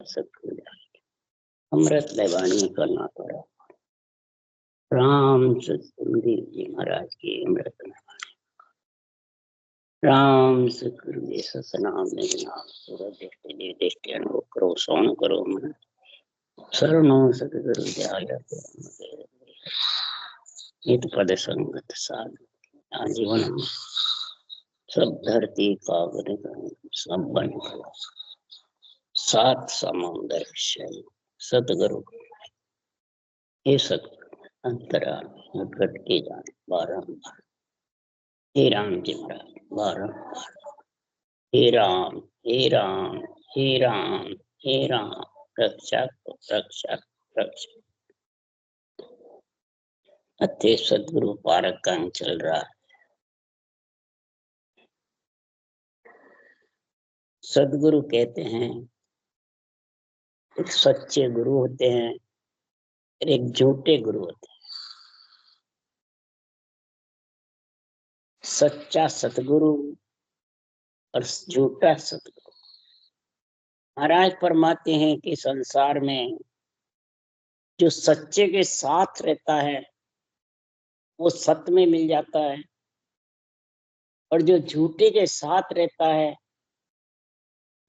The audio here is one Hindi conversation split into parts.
सतगुरु अमृत वाणी करना पड़ा। राम सतगुरुदेव जी महाराज की अमृत वाणी। राम सतगुरुदेव सतनाम निजनाम सूरज दृष्टि दृष्टि अनुभव करो सोन करो मन शरणो सतगुरु दयाल हित पद संगत साध आजीवन सब धरती कागज सब बन गया सात समुंदर क्षय सतगुरु हे सतगुरु अंतराल घट के जाने बारंबार हे राम जी महाराज बारंबार हे राम हे राम हे राम हे राम रक्षक रक्षक रक्षक। अत्य सतगुरु पारक का चल रहा है। सतगुरु कहते हैं एक सच्चे गुरु होते हैं और एक झूठे गुरु होते हैं। सच्चा सतगुरु और झूठा सतगुरु। महाराज फरमाते हैं कि संसार में जो सच्चे के साथ रहता है वो सत्य में मिल जाता है और जो झूठे के साथ रहता है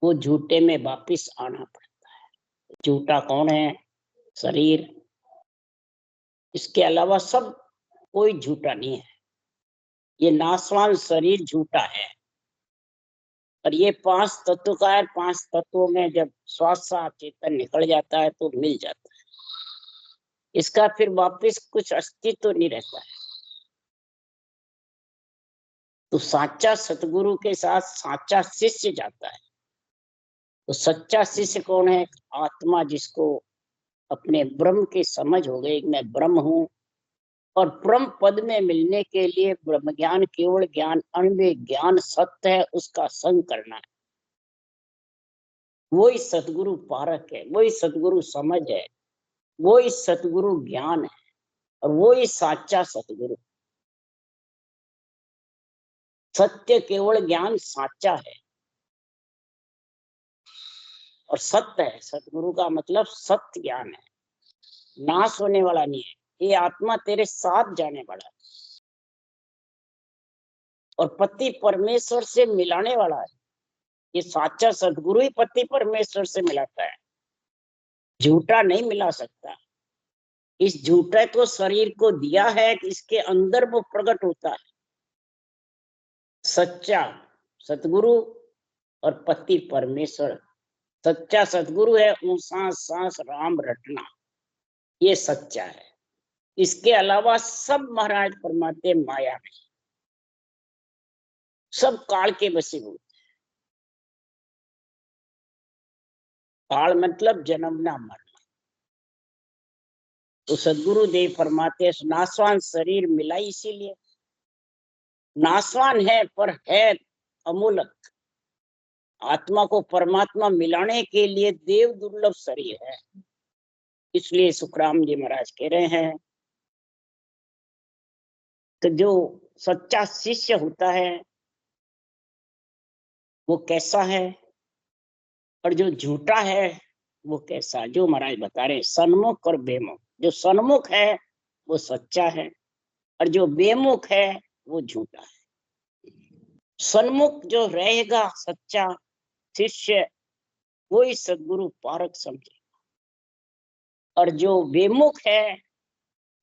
वो झूठे में वापिस आना पड़ता है। झूठा कौन है? शरीर। इसके अलावा सब कोई झूठा नहीं है। ये नाशवान शरीर झूठा है और ये पांच तत्व का है। पांच तत्वों में जब श्वास चेतन निकल जाता है तो मिल जाता है। इसका फिर वापस कुछ अस्तित्व नहीं रहता है। तो साचा सतगुरु के साथ साचा शिष्य जाता है। तो सच्चा शिष्य कौन है? आत्मा जिसको अपने ब्रह्म की समझ हो गई, मैं ब्रह्म हूं और ब्रह्म पद में मिलने के लिए ब्रह्म ज्ञान केवल ज्ञान अन्य ज्ञान सत्य है, उसका संग करना है। वही सतगुरु पारक है, वही सतगुरु समझ है, वही सतगुरु ज्ञान है और वही साचा सतगुरु। सत्य केवल ज्ञान साचा है और सत्य है। सतगुरु का मतलब सत्य ज्ञान है, नाश होने वाला नहीं है। ये आत्मा तेरे साथ जाने वाला है और पति परमेश्वर से मिलाने वाला है। ये साचा सतगुरु ही पति परमेश्वर से मिलाता है, झूठा नहीं मिला सकता। इस झूठे को शरीर को दिया है कि इसके अंदर वो प्रकट होता है। सच्चा सतगुरु और पति परमेश्वर। सच्चा सतगुरु है सांस सांस राम रटना, ये सच्चा है। इसके अलावा सब महाराज फरमाते माया में, सब काल के वशीभूत। काल मतलब जन्मना मरना। तो सदगुरु देव फरमाते नाशवान शरीर मिला इसीलिए। नाशवान है पर है अमूलक। आत्मा को परमात्मा मिलाने के लिए देव दुर्लभ शरीर है। इसलिए सुखराम जी महाराज कह रहे हैं कि जो सच्चा शिष्य होता है वो कैसा है और जो झूठा है वो कैसा। जो महाराज बता रहे सन्मुख और बेमुख। जो सन्मुख है वो सच्चा है और जो बेमुख है वो झूठा है। सन्मुख जो रहेगा सच्चा शिष्य वही सदगुरु पारक समझेगा और जो बेमुख है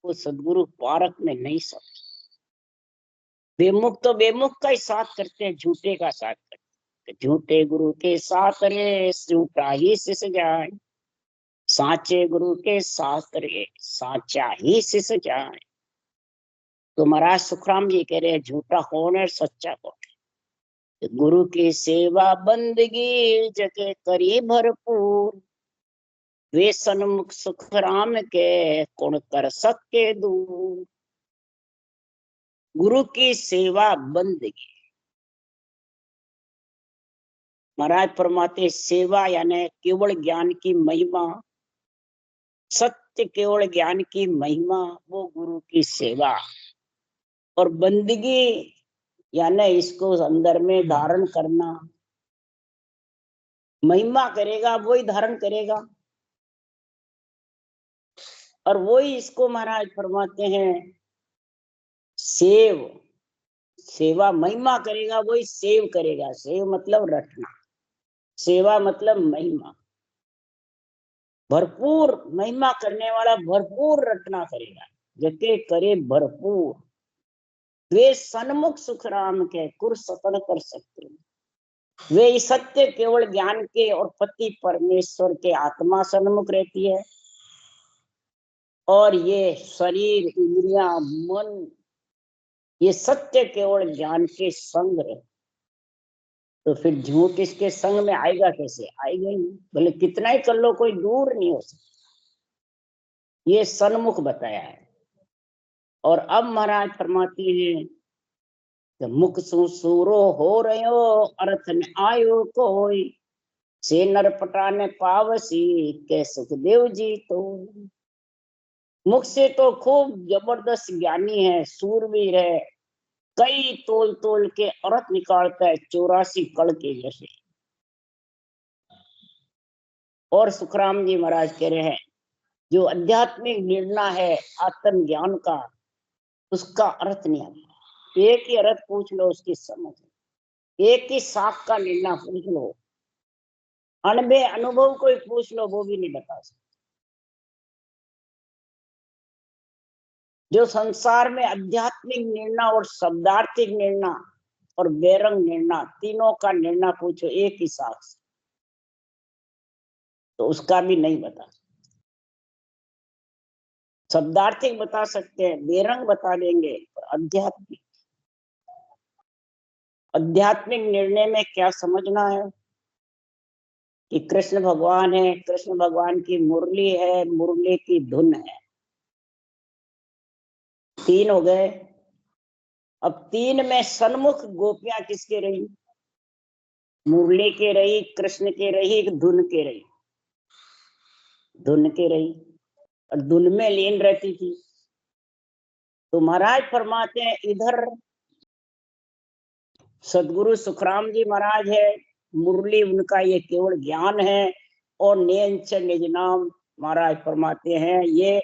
वो सदगुरु पारक में नहीं समझे। बेमुख तो बेमुख का ही साथ करते हैं, झूठे का साथ करते हैं। झूठे गुरु के साथ रे झूठा ही शिष्य जाए, साचे गुरु के साथ रे साचा ही शिष्य जाए। तो महाराज सुखराम जी कह रहे हैं झूठा कौन है, सच्चा कौन है। गुरु की सेवा बंदगी जगे करी भरपूर, वे सन्मुख सुखराम के कौन कर सके दूर। गुरु की सेवा बंदगी। महाराज फरमाते सेवा यानी केवल ज्ञान की महिमा, सत्य केवल ज्ञान की महिमा, वो गुरु की सेवा। और बंदगी यानी इसको अंदर में धारण करना, महिमा करेगा वही धारण करेगा। और वही इसको महाराज फरमाते हैं सेव। सेवा महिमा करेगा वही सेव करेगा। सेव मतलब रटना, सेवा मतलब महिमा। भरपूर महिमा करने वाला भरपूर रटना करेगा, जते करे भरपूर। वे सन्मुख सुख राम के कुर सतन कर सकते। वे सत्य केवल ज्ञान के और पति परमेश्वर के आत्मा सन्मुख रहती है, और ये शरीर इंद्रिया मन ये सत्य केवल ज्ञान के संग है। तो फिर झूठ इसके संग में आएगा कैसे? आएगा ही नहीं, भले कितना ही कर लो, कोई दूर नहीं हो सकता। ये सन्मुख बताया है। और अब महाराज फरमाती हैं कि मुख सूरो हो रहो अर्थ में आयो कोई, से नर पटाने पावसी के सुखदेव जी। तो मुख से तो खूब जबरदस्त ज्ञानी है, सूरवीर है, कई तोल तोल के अर्थ निकालता है 84 कड़ के जैसे। और सुखराम जी महाराज कह रहे हैं जो आध्यात्मिक निर्णय है आत्म ज्ञान का, उसका अर्थ नहीं आता। एक ही अर्थ पूछ लो उसकी समझ, एक ही शाख का निर्णय पूछ लो, अनबे अनुभव कोई पूछ लो वो भी नहीं बता सकते। जो संसार में आध्यात्मिक निर्णय और शब्दार्थिक निर्णय और बेरंग निर्णय तीनों का निर्णय पूछो एक ही शाख से, तो उसका भी नहीं बता सकते। शब्दार्थिक बता सकते हैं, बेरंग बता देंगे, पर आध्यात्मिक आध्यात्मिक निर्णय में क्या समझना है कि कृष्ण भगवान है, कृष्ण भगवान की मुरली है, मुरली की धुन है। तीन हो गए। अब तीन में सन्मुख गोपियां किसके रही? मुरली के रही, कृष्ण के रही, धुन के रही। धुन के रही और धुन में लीन रहती थी। तो महाराज फरमाते हैं इधर सदगुरु सुखराम जी महाराज है, मुरली उनका ये केवल ज्ञान है, और नेंच निज नाम महाराज फरमाते हैं ये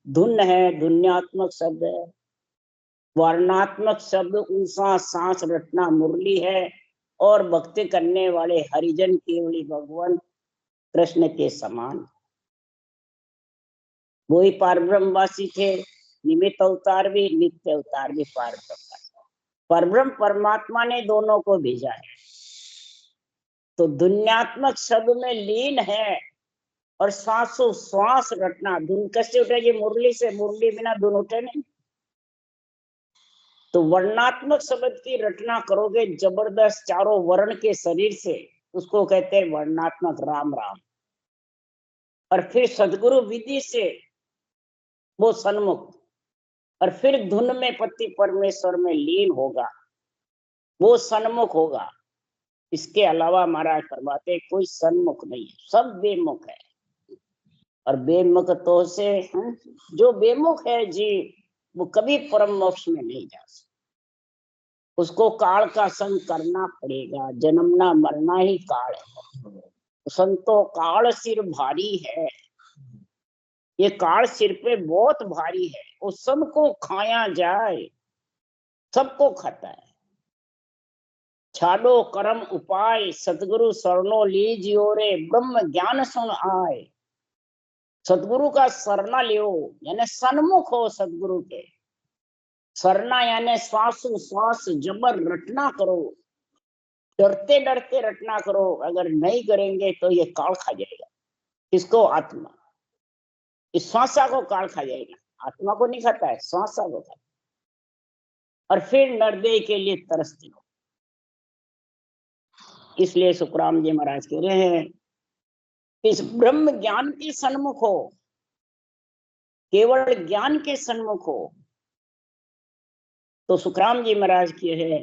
धुन है, धुन्यात्मक शब्द है, वर्णात्मक शब्द ऊंचा सांस रटना मुरली है। और भक्ति करने वाले हरिजन केवली भगवान कृष्ण के समान, वही पारब्रह्मवासी थे, निमित्त अवतार भी नित्य अवतार भी पारब्रह्म। परब्रह्म परमात्मा ने दोनों को भेजा है। तो दुन्यात्मक शब्द में लीन है, और श्वासों श्वास रटना। धुन कैसे उठेगी? मुरली से, मुरली बिना धुन उठे नहीं। तो वर्णात्मक शब्द की रचना करोगे जबरदस्त चारों वर्ण के शरीर से, उसको कहते हैं वर्णात्मक राम राम। और फिर सदगुरु विधि से वो सन्मुख, और फिर धुन में पति परमेश्वर में लीन होगा, वो सन्मुख होगा। इसके अलावा महाराज फरमाते कोई सन्मुख नहीं है, सब बेमुख है। और बेमुख तो से जो बेमुख है जी, वो कभी परम मोक्ष में नहीं जा सकता। उसको काल का संग करना पड़ेगा, जन्मना मरना ही काल है। संतो काल सिर भारी है, ये काल सिर पे बहुत भारी है, वो सबको खाया जाए, सबको खाता है। छाड़ो कर्म उपाय सतगुरु शरणो लीजियो रे, ब्रह्म ज्ञान सुन आए। सतगुरु का शरणा लियो, यानी सन्मुख हो सतगुरु के। शरणा यानी श्वासो श्वास जबर रटना करो, डरते डरते रटना करो। अगर नहीं करेंगे तो ये काल खा जाएगा। किसको? आत्मा। इस श्वासा को काल खा जाएगा, आत्मा को नहीं खाता है, श्वासा को खाता। और फिर नरदेह के लिए तरसते हो। इसलिए सुखराम जी महाराज कह रहे हैं इस ब्रह्म ज्ञान के सन्मुख हो, केवल ज्ञान के सन्मुख हो। तो सुखराम जी महाराज की है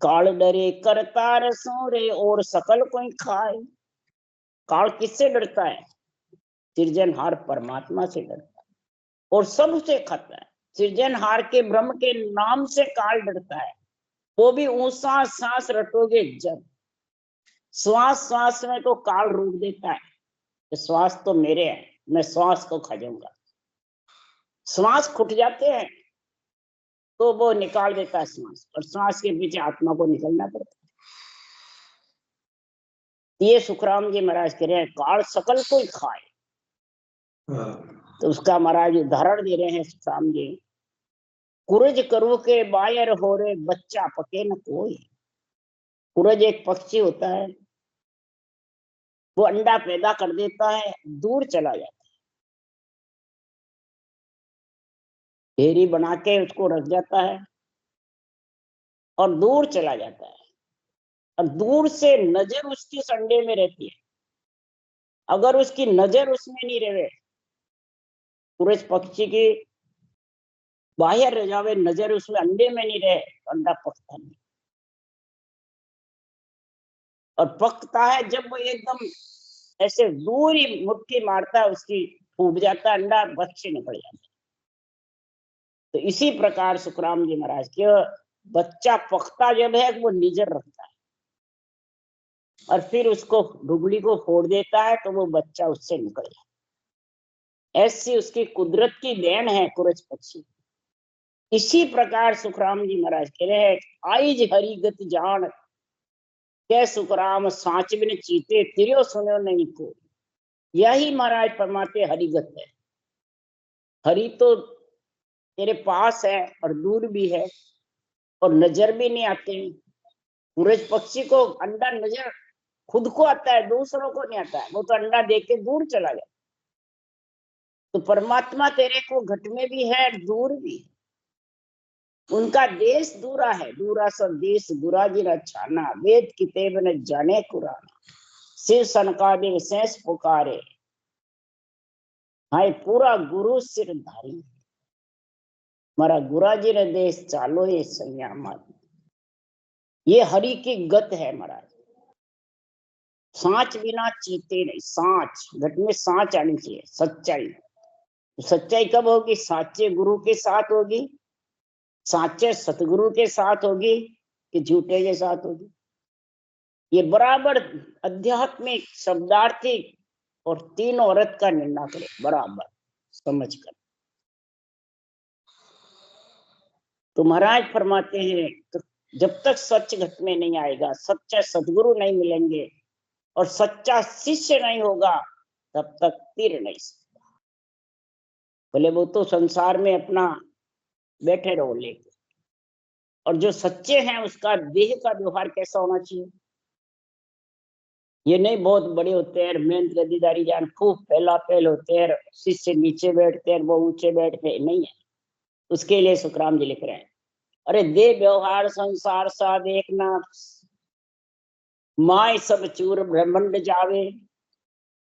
काल डरे करतार सोरे और सकल कोई खाए। काल किससे डरता है? सृजनहार परमात्मा से डरता है, और सबसे खाता है। सृजनहार के ब्रह्म के नाम से काल डरता है। वो भी ऊंचा सांस रटोगे जब, श्वास श्वास में तो काल रोक देता है कि श्वास तो मेरे है, मैं श्वास को खा जाऊंगा। श्वास खुट जाते हैं तो वो निकाल देता है श्वास, और श्वास के पीछे आत्मा को निकलना पड़ता है। ये सुखराम जी महाराज कह रहे हैं, काल सकल कोई खाए। तो उसका महाराज उदाहरण दे रहे हैं सुखराम जी। कुरज करो के बायर हो रे, बच्चा पके न कोई। कुरज एक पक्षी होता है, वो अंडा पैदा कर देता है, दूर चला जाता है, ढेरी बना के उसको रख जाता है और दूर चला जाता है। और दूर से नजर उसकी उस अंडे में रहती है। अगर उसकी नजर उसमें नहीं रहे, कुरज पक्षी की बाहर रह जावे, नजर उसमें अंडे में नहीं रहे, तो अंडा पकता नहीं। और पकता है जब वो एकदम ऐसे दूर ही मुट्ठी मारता है, उसकी फूट जाता है अंडा, बच्चे निकल जाते। तो इसी प्रकार सुखराम जी महाराज के बच्चा पकता जब है, वो निजर रखता है और फिर उसको डुगली को फोड़ देता है, तो वो बच्चा उससे निकल जाता है। ऐसी उसकी कुदरत की देन है कुरज पक्षी। इसी प्रकार सुखराम जी महाराज कह रहे हैं, आइज हरिगत जान के सुखराम सांच बिन चीते, तिरियो सुनो नहीं को। यही महाराज परमात्मा हरिगत है। हरि तो तेरे पास है और दूर भी है और नजर भी नहीं आते हैं। सूरज पक्षी को अंडा नजर खुद को आता है, दूसरों को नहीं आता है, वो तो अंडा देख के दूर चला जाता। तो परमात्मा तेरे को घट में भी है, दूर भी है। उनका देश दूरा है, दूरा सब देश दूरा जी रछाना, वेद कितेब न जाने कुराना, शिव सनकादिक शेष पुकारे, हाय पूरा गुरु सिरधारी, मारा गुरा जी ने देश चालो ये संयामा। ये हरि की गत है महाराज। सांच बिना चीते नहीं, सांच घट में सांच आनी चाहिए, सच्चाई। सच्चाई कब होगी? साचे गुरु के साथ होगी, साचे सतगुरु के साथ होगी कि झूठे के साथ होगी। ये बराबर आध्यात्मिक शब्दार्थिक और तीनों अर्थ का निर्णय करे, बराबर समझ कर। तो महाराज फरमाते हैं, तो जब तक सच घट में नहीं आएगा, सच्चा सदगुरु नहीं मिलेंगे और सच्चा शिष्य नहीं होगा, तब तक तीर नहीं सकता। बोले वो तो संसार में अपना बैठे रहो लेके, और जो सच्चे हैं उसका देह का व्यवहार कैसा होना चाहिए? ये नहीं बहुत बड़े होते हैं, मेहनत गद्दीदारी जान खूब पहला पहल होते हैं, शिष्य नीचे बैठते हैं, वो ऊंचे बैठते हैं, नहीं है। उसके लिए सुखराम जी लिख रहे हैं, अरे दे व्यवहार संसार सा देखना, माय सब चूर ब्रह्मंड जावे।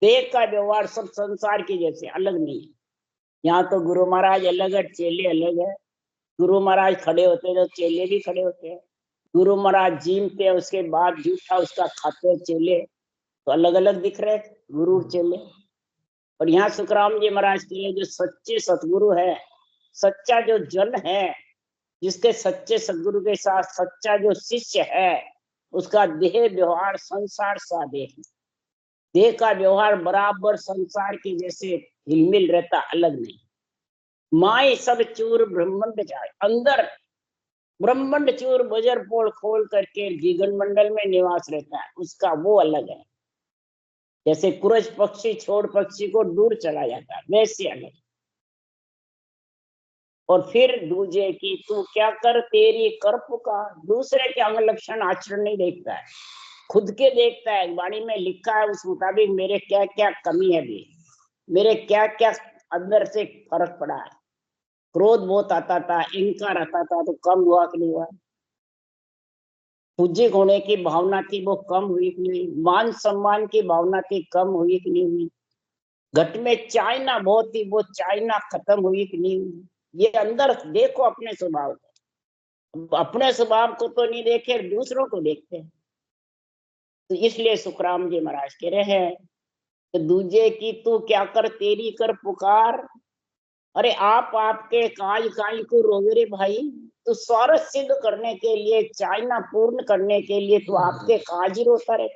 देह का व्यवहार सब संसार के जैसे अलग नहीं है। यहाँ तो गुरु महाराज अलग है, चेले अलग है। गुरु महाराज खड़े होते हैं तो चेले भी खड़े होते हैं। गुरु महाराज जीमते हैं, उसके बाद जूठा उसका खाते चेले, तो अलग अलग दिख रहे गुरु चेले। और यहाँ सुखराम जी महाराज के लिए जो सच्चे सतगुरु है, सच्चा जो जन है, जिसके सच्चे सतगुरु के साथ सच्चा जो शिष्य है, उसका देह व्यवहार संसार सा देह का व्यवहार बराबर संसार के जैसे हिलमिल रहता, अलग नहीं। माए सब चूर ब्रह्मंड जाए, अंदर ब्रह्मंड चूर बजर पोल खोल करके जीवन मंडल में निवास रहता है, उसका वो अलग है। जैसे कुरज पक्षी छोड़ पक्षी को दूर चला जाता है, वैसे अलग। और फिर दूजे की तू क्या कर तेरी कर पुकार, दूसरे के अंग लक्षण आचरण नहीं देखता है, खुद के देखता है। वाणी में लिखा है उस मुताबिक मेरे क्या क्या कमी है, भी मेरे क्या क्या अंदर से फर्क पड़ा है। क्रोध बहुत आता था, अहंकार आता था, तो कम हुआ कि नहीं हुआ? पूज्य होने की भावना थी, वो कम हुई कि नहीं? मान सम्मान की भावना थी, कम हुई कि नहीं हुई? घट में चाइना बहुत थी, वो चाइना खत्म हुई कि नहीं हुई? ये अंदर देखो अपने स्वभाव को। अपने स्वभाव को तो नहीं देखे, दूसरों को देखते हैं। तो इसलिए सुखराम जी महाराज कह रहे हैं, तो दूजे की तू क्या कर तेरी कर पुकार। अरे आप आपके काज काज को रोगे रे भाई, तो स्वार्थ सिद्ध करने के लिए, चाइना पूर्ण करने के लिए तो आपके काज ही रोता रहे।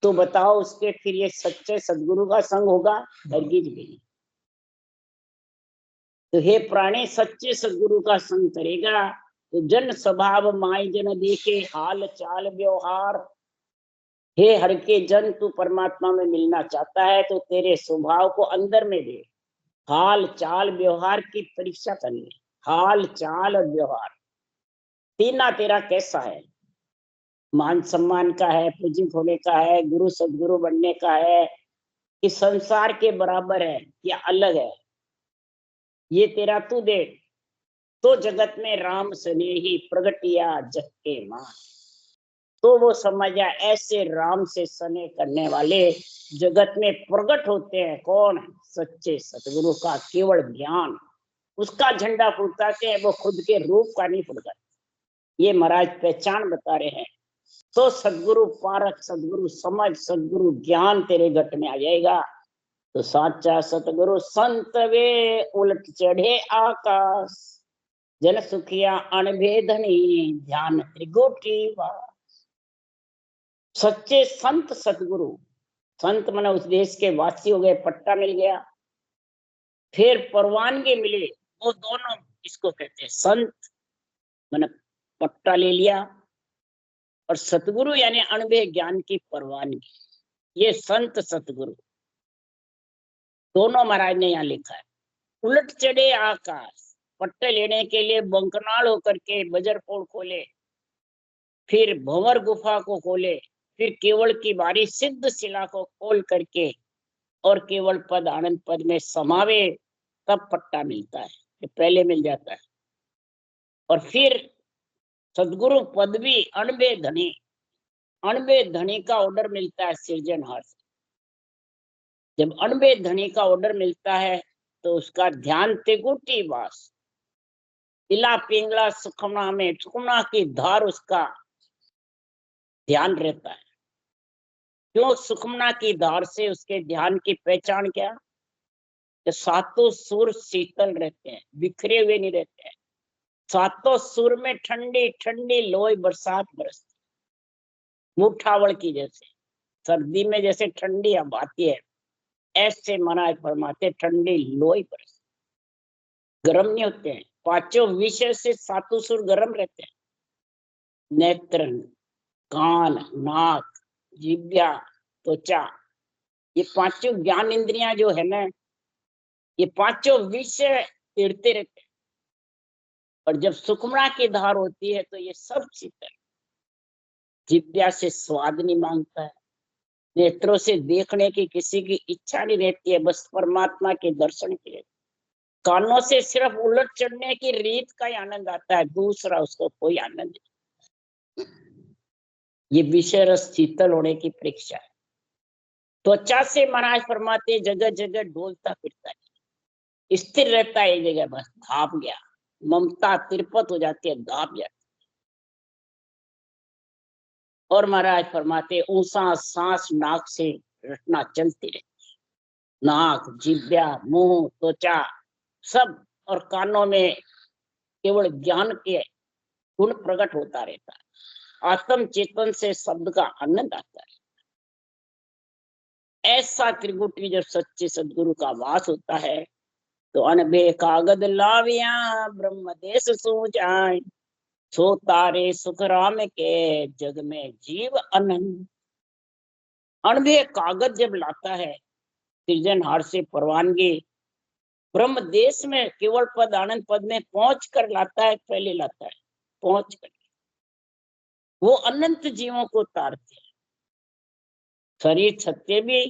तो बताओ उसके फिर ये सच्चे सदगुरु का संग होगा? हरगिज भी नहीं। तो हे प्राणी, सच्चे सदगुरु का संग करेगा तो जन स्वभाव माय जन देखे हाल चाल व्यवहार। हे हर के जन, तू परमात्मा में मिलना चाहता है तो तेरे स्वभाव को अंदर में दे, हाल चाल व्यवहार की परीक्षा करनी। हाल चाल और व्यवहार तीना तेरा कैसा है? मान सम्मान का है, पूजित होने का है, गुरु सदगुरु बनने का है, कि संसार के बराबर है या अलग है? ये तेरा तू दे। तो जगत में राम स्नेही प्रगटिया जग के मान। तो वो समझा ऐसे राम से स्नेह करने वाले जगत में प्रकट होते हैं। कौन? सच्चे सतगुरु का केवल ज्ञान, उसका झंडा फुड़काते हैं, वो खुद के रूप का नहीं फुड़काते। ये महाराज पहचान बता रहे हैं। तो सदगुरु पारख, सदगुरु समझ, सदगुरु ज्ञान तेरे घट में आ जाएगा तो साचा सतगुरु संत वे उलट चढ़े आकाश। जन सुखिया अनभेदनी ध्यान त्रिगुटी वास। सच्चे संत सतगुरु, संत माने उस देश के वासी हो गए, पट्टा मिल गया, फिर परवानगी मिली, वो दोनों इसको कहते हैं संत माने पट्टा ले लिया, और सतगुरु यानी अणुभे ज्ञान की परवानगी। ये संत सतगुरु दोनों महाराज ने यहाँ लिखा है। उलट चढ़े आकाश, पट्टे लेने के लिए बंकनाल होकर के बजरपोड़ खोले, फिर भंवर गुफा को खोले, फिर केवल की बारी सिद्ध शिला को खोल करके और केवल पद आनंद पद में समावे, तब पट्टा मिलता है, ये पहले मिल जाता है। और फिर सदगुरु पदवी अणबे धनी, अणबे धनी का ऑर्डर मिलता है सृजनहार से। जब अणबे धनी का ऑर्डर मिलता है तो उसका ध्यान त्रिगुटी वास, तिला पिंगला सुखमना में, सुखमना की धार उसका ध्यान रहता है। क्यों? सुखमना की धार से उसके ध्यान की पहचान क्या? कि सातों सुर शीतल रहते हैं, बिखरे हुए नहीं रहते हैं। सातों सुर में ठंडी ठंडी लोई बरसात बरसती, मुठावल की जैसे सर्दी में जैसे ठंडी हवा आती है, ऐसे महाराज फरमाते ठंडी लोई बरसती, गर्म नहीं होते हैं। पांचों विषय से सातों सुर गर्म रहते हैं। नेत्र, कान, नाक, जिह्वा, त्वचा, ये पांचों ज्ञान इंद्रियां जो है ना, ये पांचों विषय तिड़ते रहते हैं। और जब सुखमना की धार होती है तो ये सब शीतल, जिह्वा से स्वाद नहीं मांगता है, नेत्रों से देखने की किसी की इच्छा नहीं रहती है, बस परमात्मा के दर्शन के लिए। कानों से सिर्फ उलट चढ़ने की रीत का ही आनंद आता है, दूसरा उसको कोई आनंद नहीं। ये विषय रस शीतल होने की परीक्षा है। त्वचा से महाराज फरमाते जगह जगह डोलता फिरता है, स्थिर रहता है एक जगह, बस धाप गया, ममता तिरपत हो जाती है, धाप जाती। और महाराज फरमाते ऊंसा सांस नाक से रटना चलती रहती है, नाक, जिह्वा, मुंह, त्वचा सब, और कानों में केवल ज्ञान के गुण प्रकट होता रहता है। आत्म चेतन से शब्द का आनंद आता है। ऐसा त्रिगुटी जब सच्चे सदगुरु का वास होता है तो अनबे कागद लाविया ब्रह्म देश सो जाए, सो तारे सुख राम के जग में जीव अनंत। अनबे कागज जब लाता है सृजनहार से परवानगी, ब्रह्म देश में केवल पद आनंद पद में पहुंच कर लाता है, पहले लाता है पहुंच कर, वो अनंत जीवों को तारते हैं। शरीर सत्य भी,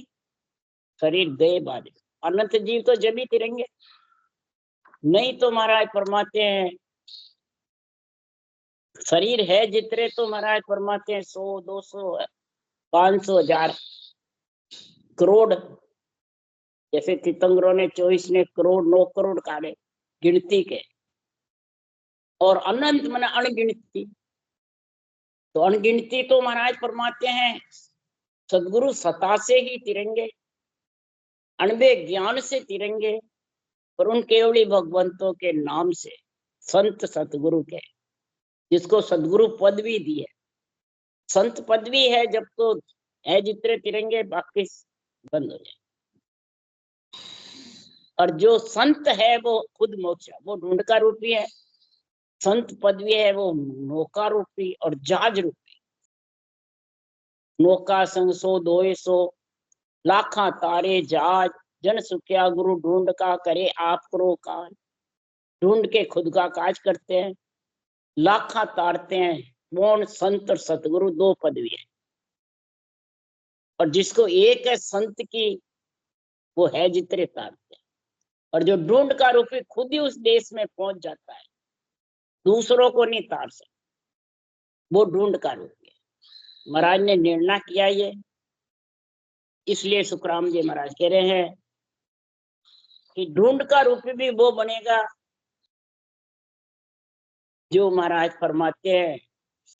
शरीर गए बाद, अनंत जीव तो जब ही तिरेंगे, नहीं तो महाराज फरमाते हैं शरीर है जितने तो महाराज फरमाते हैं 100, 200, 500, 1000, करोड़। जैसे तीर्थंकरों ने 24 ने करोड़ 9 करोड़ काढ़े गिनती के, और अनंत माने अनगिनती। तो अनगिनती तो महाराज फरमाते हैं सदगुरु सता से ही तिरंगे, अणबे ज्ञान से तिरंगे, और उन केवली भगवंतों के नाम से, संत सतगुरु के, जिसको सदगुरु पदवी दी है। संत पदवी है जब तो है जितने तिरंगे बाकी बंद हो जाए। और जो संत है वो खुद मोक्ष, वो ढूंढ का रूपी है। संत पदवी है वो नौका रूपी और जहाज रूपी। नौका संग सो दोए सो, लाखा तारे जहाज, जन सुखिया गुरु ढूंढ का करे आप करो काज। ढूंढ के खुद का काज करते हैं, लाखा तारते हैं। कौन? संत और सतगुरु, दो पदवी है। और जिसको एक है संत की, वो है जितने तारते हैं। और जो ढूंढ का रूपी खुद ही उस देश में पहुंच जाता है, दूसरों को नहीं तार सकता, वो ढूंढ का रूपी है। महाराज ने निर्णय किया ये, इसलिए सुखराम जी महाराज कह रहे हैं कि ढूंढ का रूपी भी वो बनेगा जो महाराज फरमाते हैं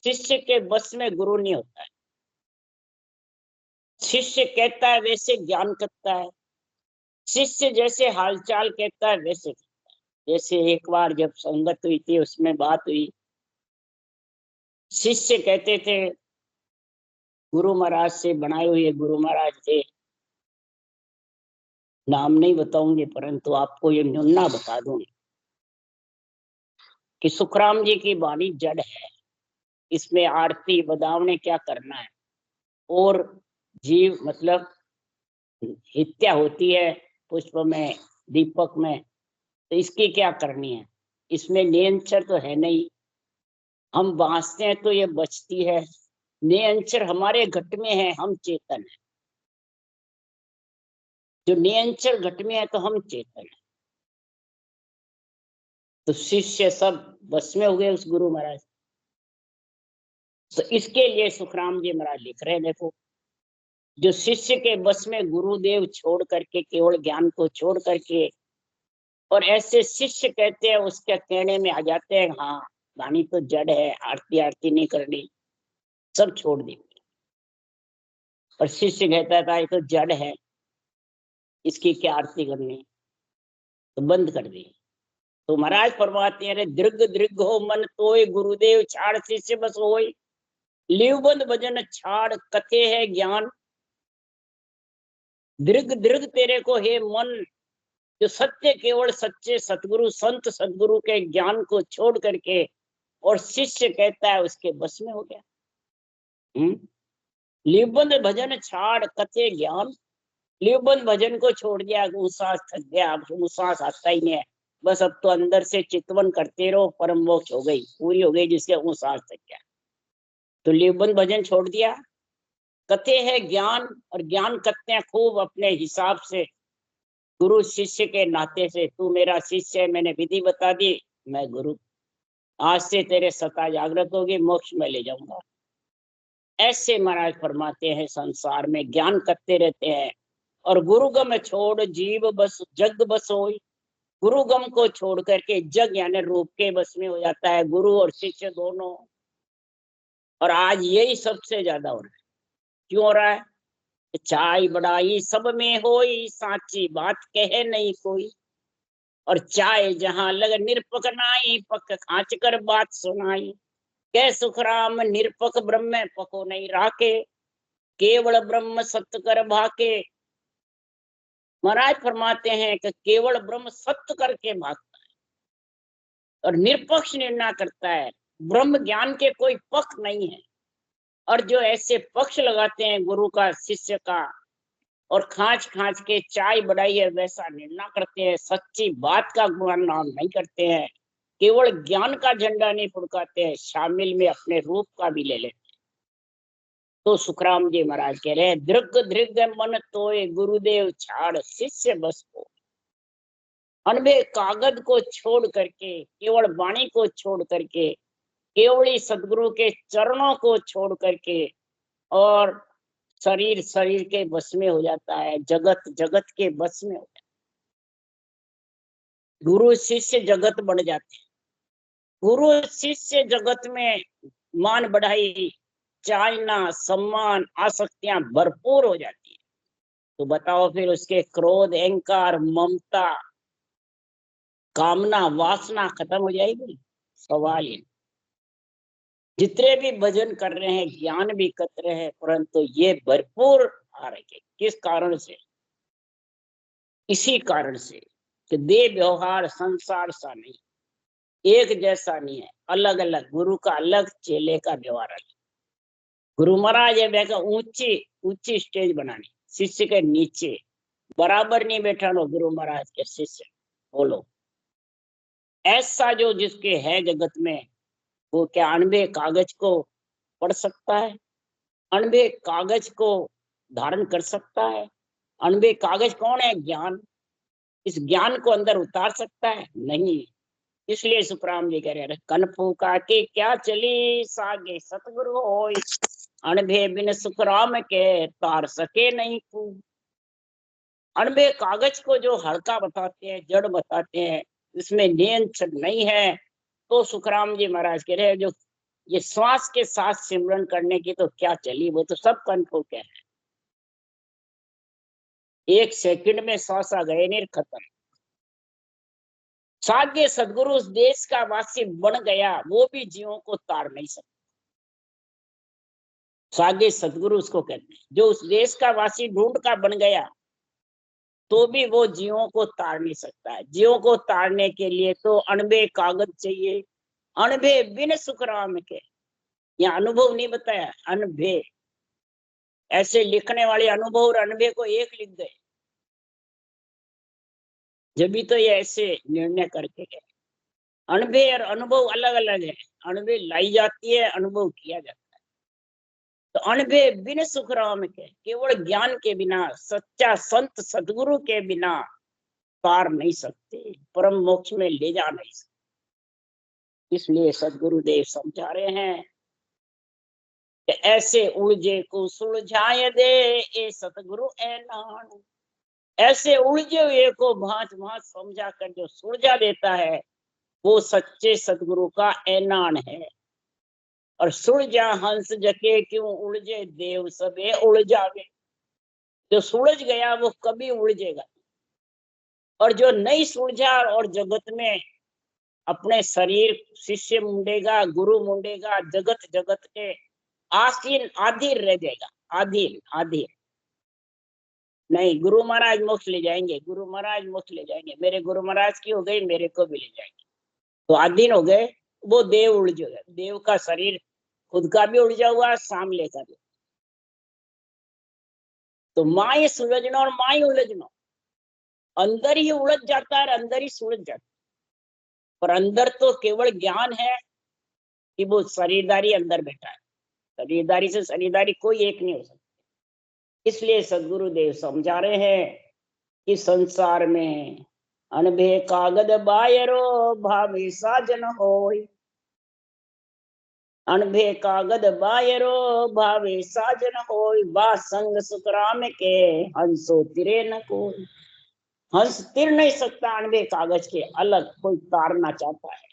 शिष्य के बस में गुरु नहीं होता है। शिष्य कहता है वैसे ज्ञान करता है, शिष्य जैसे हालचाल कहता है वैसे करता है। जैसे एक बार जब संगत हुई थी, उसमें बात हुई, शिष्य कहते थे गुरु महाराज से बनाए हुए, गुरु महाराज थे, नाम नहीं बताऊंगे, परंतु आपको ये नुन्ना बता दूंगी कि सुखराम जी की वाणी जड़ है, इसमें आरती बदावने क्या करना है, और जीव मतलब हत्या होती है पुष्प में, दीपक में, तो इसकी क्या करनी है। इसमें नियंत्रण तो है नहीं, हम बांसते हैं तो ये बचती है। नियंत्रण हमारे घट में है, हम चेतन है। जो नियंत्रण घट में है तो हम चेतन है। तो शिष्य सब बस में हो गए उस गुरु महाराज। तो इसके लिए सुखराम जी महाराज लिख रहे हैं, देखो जो शिष्य के बस में गुरुदेव छोड़ करके, केवल ज्ञान को छोड़ करके, और ऐसे शिष्य कहते हैं उसके कहने में आ जाते हैं, हाँ वाणी तो जड़ है, आरती आरती नहीं करनी, सब छोड़ दी। और शिष्य कहता था ये तो जड़ है, इसकी क्या आरती करनी, तो बंद कर दी। तो महाराज फरमाते हैं, दीर्घ दीर्घ हो मन तोय गुरुदेव छाड़ शिष्य बस होय, लिवबंद भजन छाड़ कथे है ज्ञान। दीर्घ दीर्घ तेरे को हे मन, जो सत्य केवल सच्चे सतगुरु संत सतगुरु के ज्ञान को छोड़ करके और शिष्य कहता है उसके बस में हो गया। लिवबंद भजन छाड़ कथे ज्ञान, लिवबंद भजन को छोड़ दिया, उसास थक गया, अब उसास आता ही नहीं है, बस अब तो अंदर से चितवन करते रहो, परम मोक्ष हो गई, पूरी हो गई, जिसके उसास थक गया। तो लिवबंद भजन छोड़ दिया, कथे है ज्ञान, और ज्ञान करते हैं खूब अपने हिसाब से, गुरु शिष्य के नाते से। तू मेरा शिष्य है, मैंने विधि बता दी, मैं गुरु, आज से तेरे सत्ता जागृत होगी, मोक्ष में ले जाऊंगा। ऐसे महाराज फरमाते हैं संसार में ज्ञान करते रहते हैं, और गुरुगम छोड़ जीव बस जग बस होई। गुरुगम को छोड़ करके जग यानी रूप के बस में हो जाता है, गुरु और शिष्य दोनों। और आज यही सबसे ज्यादा हो रहा है। क्यों हो रहा है? चाय बड़ाई सब में होई, साची बात कहे नहीं कोई। और चाय जहां लग निरपक नाई, पक खांच कर बात सुनाई। कै सुखराम निरपक ब्रह्म पको नहीं राके, केवल ब्रह्म सत्य कर भाके। महाराज फरमाते हैं कि केवल ब्रह्म सत्य करके भागता है और निरपक्ष निर्णय करता है। ब्रह्म ज्ञान के कोई पक्ष नहीं है। और जो ऐसे पक्ष लगाते हैं गुरु का शिष्य का, और खांच खांच के चाय बढ़ाई है वैसा निर्णय करते हैं, सच्ची बात का गुणगान नहीं करते हैं, केवल ज्ञान का झंडा नहीं फुड़काते हैं, शामिल में अपने रूप का भी ले लेते हैं। तो सुखराम जी महाराज कह रहे हैं, दृग दृग मन तोय गुरुदेव छाड़ शिष्य बस को। अनबे कागज को छोड़ करके, केवल वाणी को छोड़ करके, केवली सदगुरु के चरणों को छोड़ करके, और शरीर शरीर के बस में हो जाता है, जगत जगत के बस में हो जाता है। गुरु शिष्य जगत बढ़ जाते हैं। गुरु शिष्य जगत में मान बढ़ाई, चाहना सम्मान आसक्तियां भरपूर हो जाती है। तो बताओ फिर उसके क्रोध अहंकार ममता कामना वासना खत्म हो जाएगी? सवाल ही। जितने भी भजन कर रहे हैं, ज्ञान भी कर रहे हैं, परंतु ये भरपूर आ रहे हैं। किस कारण से? इसी कारण से कि देह व्यवहार संसार सा नहीं, एक जैसा नहीं है, अलग अलग। गुरु का अलग, चेले का व्यवहार अलग। गुरु महाराज ये बैठा ऊंची ऊंची स्टेज बनानी, शिष्य के नीचे बराबर नहीं बैठानो। गुरु महाराज के शिष्य बोलो ऐसा जो जिसके है जगत में, वो क्या अनबे कागज को पढ़ सकता है? अनबे कागज को धारण कर सकता है? अनबे कागज कौन है? ज्ञान। इस ज्ञान को अंदर उतार सकता है? नहीं। इसलिए सुखराम जी कह रहे हैं, कन फूका के क्या चली, सागे सतगुरु होय, अनबे बिन सुखराम के तार सके नहीं को। अनबे कागज को जो हल्का बताते हैं, जड़ बताते हैं, इसमें नियंत्रण नहीं है, तो सुखराम जी महाराज कह रहे हैं जो ये श्वास के साथ सिमरन करने की तो क्या चली, वो तो सब कनफू के है। एक सेकंड में श्वास आ गए, नहीं खत्म। सागे सदगुरु उस देश का वासी बन गया, वो भी जीवों को तार नहीं सकता। सागे सदगुरु उसको कहते हैं, जो उस देश का वासी ढूंढ का बन गया, तो भी वो जीवों को तार नहीं सकता है। जीवों को तारने के लिए तो अनबे कागज चाहिए, अनबे बिन सुखराम के। यहाँ अनुभव नहीं बताया, अनबे। ऐसे लिखने वाले अनुभव और अनबे को एक लिख गए, जब भी तो ये ऐसे निर्णय करके गए। अनबे और अनुभव अलग अलग है। अनबे लाई जाती है, अनुभव किया जाता है। तो अनबे बिन सुखराम के, केवल ज्ञान के बिना, सच्चा संत सदगुरु के बिना पार नहीं सकते, परम मोक्ष में ले जा नहीं सकते। इसलिए सदगुरुदेव समझा रहे हैं कि ऐसे उलझे को सुलझाए दे, ए सतगुरु ऐलान। ऐसे उलझे हुए को भांत भांत समझा कर जो सुलझा देता है, वो सच्चे सतगुरु का ऐलान है। और सुलझा हंस जके क्यों उलझे, देव सबे उलझावे। जो सुलझ गया वो कभी उलझेगा, और जो नहीं सुलझा और जगत में अपने शरीर शिष्य मुंडेगा, गुरु मुंडेगा, जगत जगत के आसीन आधीन रह जाएगा। आधीन आधीन नहीं, गुरु महाराज मोक्ष ले जाएंगे, गुरु महाराज मोक्ष ले जाएंगे, मेरे गुरु महाराज की हो गई, मेरे को भी ले जाएंगे। तो आधीन हो गए, वो देव उलझ गए। देव का शरीर खुद का भी उलझा हुआ, सामने का भी। तो माई सुलझना और माई उलझना, अंदर ही उलझ जाता है, अंदर ही सुलझ जाता है। पर अंदर तो केवल ज्ञान है कि वो शरीरदारी अंदर बैठा है। शरीरदारी से शरीरदारी कोई एक नहीं हो सकता। इसलिए सदगुरुदेव समझा रहे हैं कि संसार में अनभे कागद बायरो, भावी साजन होय। अनभे कागद बायरो, भावे साजन होय। बा संग सुखराम के, हंसो तिरे न कोई। हंस तिर नहीं सकता अनभे कागज के अलग, कोई तारना चाहता है।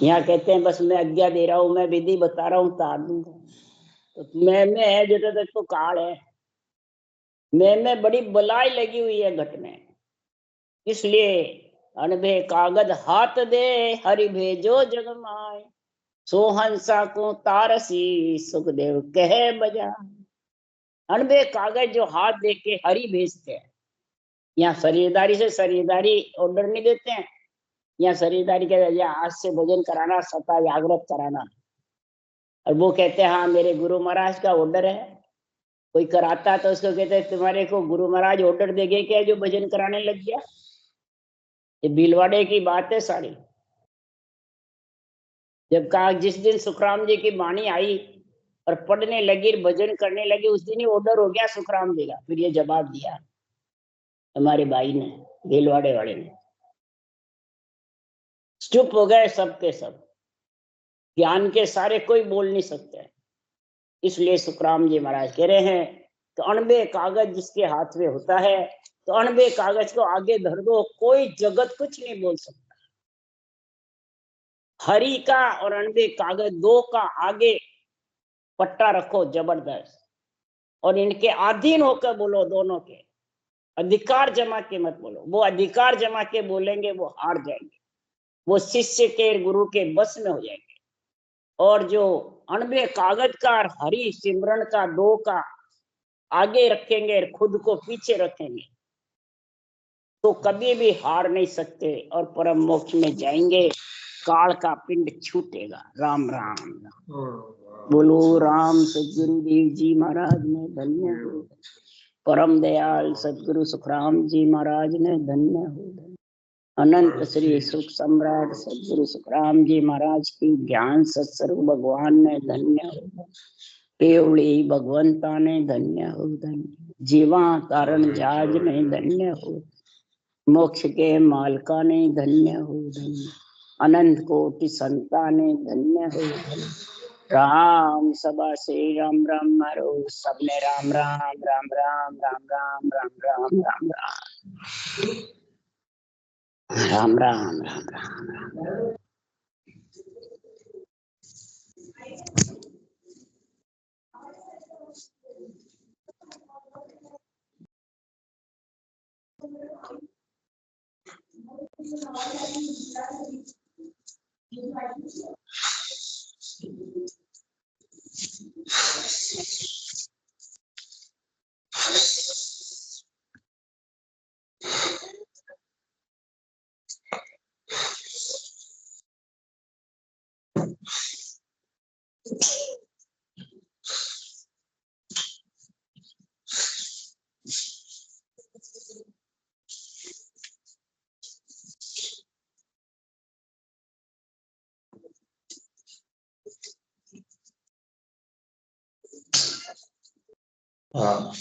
यहाँ कहते हैं बस मैं आज्ञा दे रहा हूं, मैं विधि बता रहा हूं, तार दूंगा। तो मैं है जो तक तो काल है, मैं बड़ी बलाई लगी हुई है घट में। इसलिए अनभे कागज हाथ दे, हरि भेजो जग माय। सोहंसा को तारसी, सुखदेव कहे बजा। अनबे कागज जो हाथ दे के हरि भेजते हैं। यहाँ शरीरदारी से शरीरदारी ऑर्डर नहीं देते हैं। यहाँ शरीरदारी के आज से भजन कराना, सता जागृत कराना, और वो कहते हैं हाँ मेरे गुरु महाराज का ऑर्डर है। कोई कराता तो उसको कहते हैं तुम्हारे को गुरु महाराज ऑर्डर देंगे क्या जो भजन कराने लग गया? ये भीलवाड़े की बात है सारी। जब कहा जिस दिन सुखराम जी की वाणी आई और पढ़ने लगी, भजन करने लगे, उस दिन ही ऑर्डर हो गया सुखराम जी का। फिर ये जवाब दिया हमारे भाई ने, भीलवाड़े वाले ने। चुप हो गए सब के सब, ज्ञान के सारे कोई बोल नहीं सकते। इसलिए सुखराम जी महाराज कह रहे हैं तो अनबे कागज जिसके हाथ में होता है, तो अनबे कागज को आगे धर दो, कोई जगत कुछ नहीं बोल सकता। हरि का और अनबे कागज दो का आगे पट्टा रखो जबरदस्त, और इनके अधीन होकर बोलो, दोनों के अधिकार जमा के मत बोलो। वो अधिकार जमा के बोलेंगे वो हार जाएंगे, वो शिष्य के गुरु के बस में हो जाएंगे। और जो अणबे कागज का और हरि सिमरन का दो का आगे रखेंगे, खुद को पीछे रखेंगे, तो कभी भी हार नहीं सकते और परम मोक्ष में जाएंगे। काल का पिंड छूटेगा। राम राम। बोलो राम सदगुरुदेव जी महाराज ने धन्य हो। परम दयाल सदगुरु सुखराम जी महाराज ने धन्य हो। अनंत श्री सुख सम्राट सदगुरु सुखराम जी महाराज की ज्ञान सत्सर्ग भगवान ने धन्य हो। केवड़ी भगवंता ने धन्य हो। धन्य जीवा कारण जाज ने धन्य हो। मोक्ष के मालका ने धन्य हो। धन्य अनंत कोटि संता ने धन्य हो। धन्य राम सभा से राम राम मारो सबने राम राम राम राम राम राम राम राम राम राम राम राम राम राम राम।